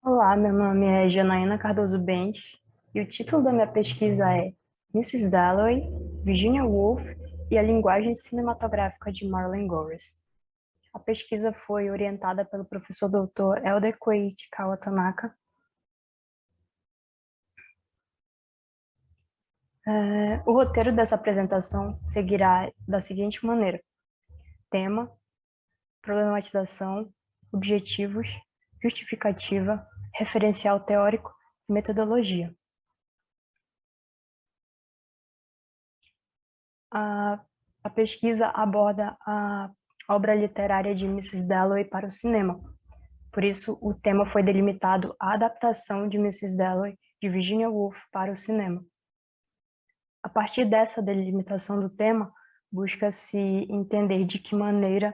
Olá, meu nome é Janaína Cardoso Bentes e o título da minha pesquisa é Mrs. Dalloway, Virginia Woolf e a linguagem cinematográfica de Marlene Gorris. A pesquisa foi orientada pelo professor Dr. Elder Koichi Kawatanaka. O roteiro dessa apresentação seguirá da seguinte maneira: tema, problematização, objetivos, justificativa, referencial teórico e metodologia. A pesquisa aborda a obra literária de Mrs. Dalloway para o cinema. Por isso, o tema foi delimitado à adaptação de Mrs. Dalloway de Virginia Woolf para o cinema. A partir dessa delimitação do tema, busca-se entender de que maneira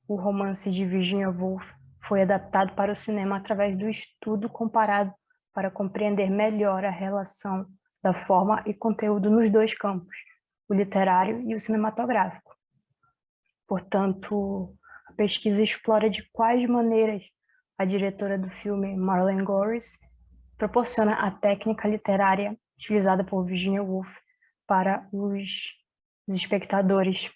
o romance de Virginia Woolf foi adaptado para o cinema através do estudo comparado para compreender melhor a relação da forma e conteúdo nos dois campos, o literário e o cinematográfico. Portanto, a pesquisa explora de quais maneiras a diretora do filme, Marlene Gorris, proporciona a técnica literária utilizada por Virginia Woolf para os espectadores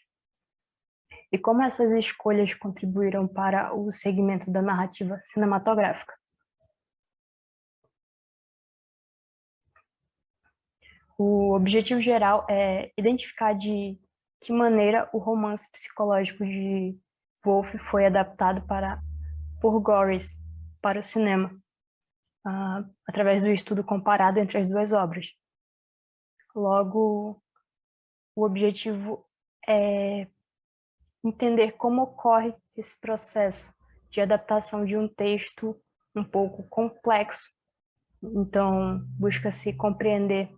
e como essas escolhas contribuíram para o segmento da narrativa cinematográfica. O objetivo geral é identificar de que maneira o romance psicológico de Woolf foi adaptado por Gorris para o cinema, através do estudo comparado entre as duas obras. Logo, o objetivo é entender como ocorre esse processo de adaptação de um texto um pouco complexo. Então, busca-se compreender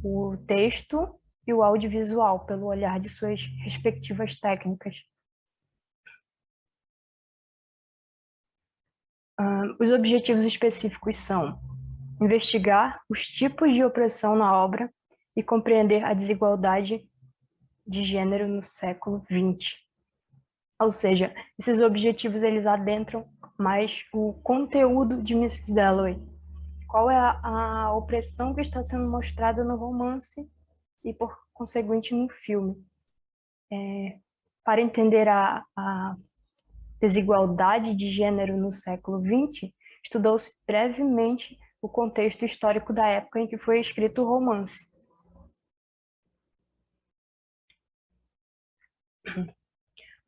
o texto e o audiovisual pelo olhar de suas respectivas técnicas. Os objetivos específicos são investigar os tipos de opressão na obra e compreender a desigualdade de gênero no século XX. Ou seja, esses objetivos eles adentram mais o conteúdo de Mrs. Dalloway. Qual é a opressão que está sendo mostrada no romance e, por conseguinte, no filme. Para entender a desigualdade de gênero no século XX, estudou-se brevemente o contexto histórico da época em que foi escrito o romance.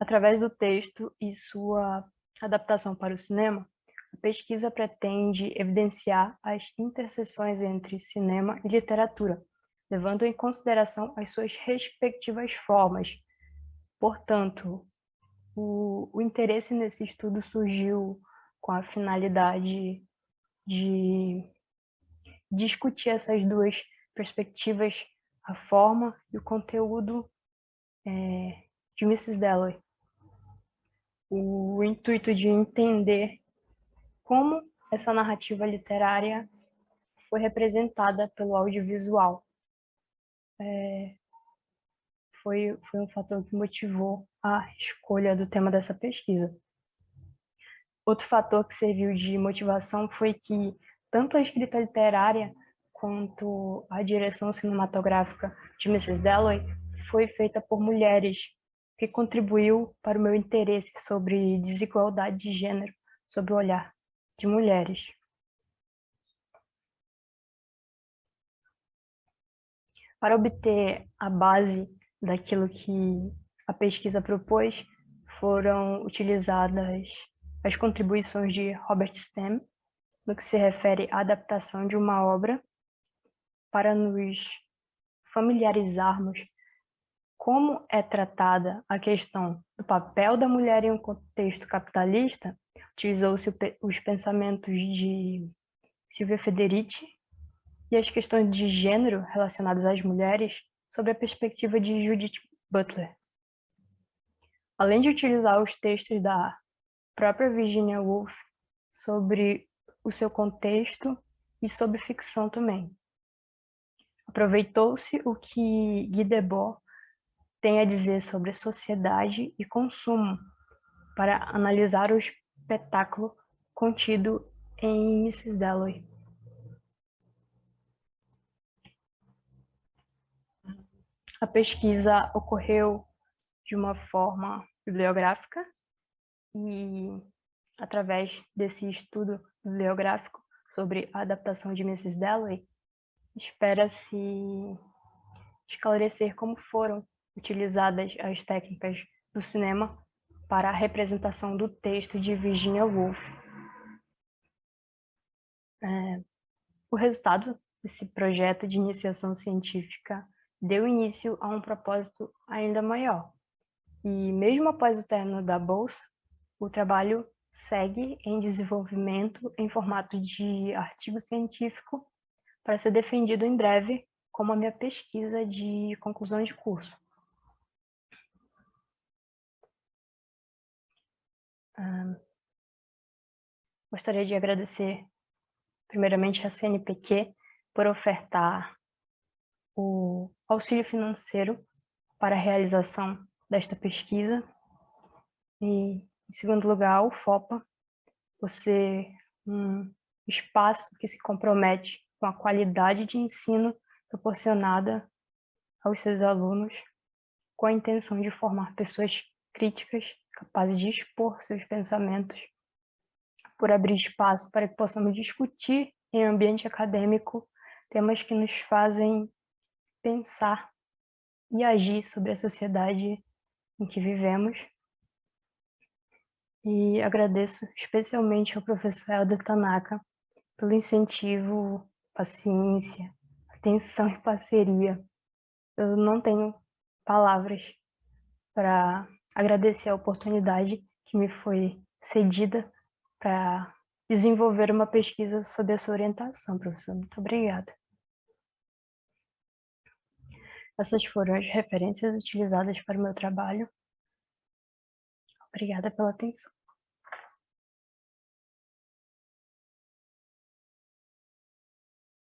Através do texto e sua adaptação para o cinema, a pesquisa pretende evidenciar as interseções entre cinema e literatura, levando em consideração as suas respectivas formas. Portanto, o interesse nesse estudo surgiu com a finalidade de discutir essas duas perspectivas, a forma e o conteúdo de Mrs. Dalloway. O intuito de entender como essa narrativa literária foi representada pelo audiovisual. Foi um fator que motivou a escolha do tema dessa pesquisa. Outro fator que serviu de motivação foi que tanto a escrita literária quanto a direção cinematográfica de Mrs. Dalloway foi feita por mulheres, que contribuiu para o meu interesse sobre desigualdade de gênero, sob o olhar de mulheres. Para obter a base daquilo que a pesquisa propôs, foram utilizadas as contribuições de Robert Stem, no que se refere à adaptação de uma obra, para nos familiarizarmos como é tratada a questão do papel da mulher em um contexto capitalista. Utilizou-se os pensamentos de Silvia Federici e as questões de gênero relacionadas às mulheres sob a perspectiva de Judith Butler. Além de utilizar os textos da própria Virginia Woolf sobre o seu contexto e sobre ficção também. Aproveitou-se o que Guy Debord tem a dizer sobre sociedade e consumo para analisar o espetáculo contido em Mrs. Dalloway. A pesquisa ocorreu de uma forma bibliográfica e, através desse estudo bibliográfico sobre a adaptação de Mrs. Dalloway, espera-se esclarecer como foram utilizadas as técnicas do cinema para a representação do texto de Virginia Woolf. O resultado desse projeto de iniciação científica deu início a um propósito ainda maior. E mesmo após o término da bolsa, o trabalho segue em desenvolvimento em formato de artigo científico para ser defendido em breve como a minha pesquisa de conclusão de curso. Gostaria de agradecer primeiramente a CNPq por ofertar o auxílio financeiro para a realização desta pesquisa e, em segundo lugar, o FOPA, por ser um espaço que se compromete com a qualidade de ensino proporcionada aos seus alunos, com a intenção de formar pessoas críticas, capazes de expor seus pensamentos, por abrir espaço para que possamos discutir em ambiente acadêmico temas que nos fazem pensar e agir sobre a sociedade em que vivemos. E agradeço especialmente ao professor Helder Tanaka pelo incentivo, paciência, atenção e parceria. Eu não tenho palavras para agradecer a oportunidade que me foi cedida para desenvolver uma pesquisa sob a sua orientação, professor. Muito obrigada. Essas foram as referências utilizadas para o meu trabalho. Obrigada pela atenção.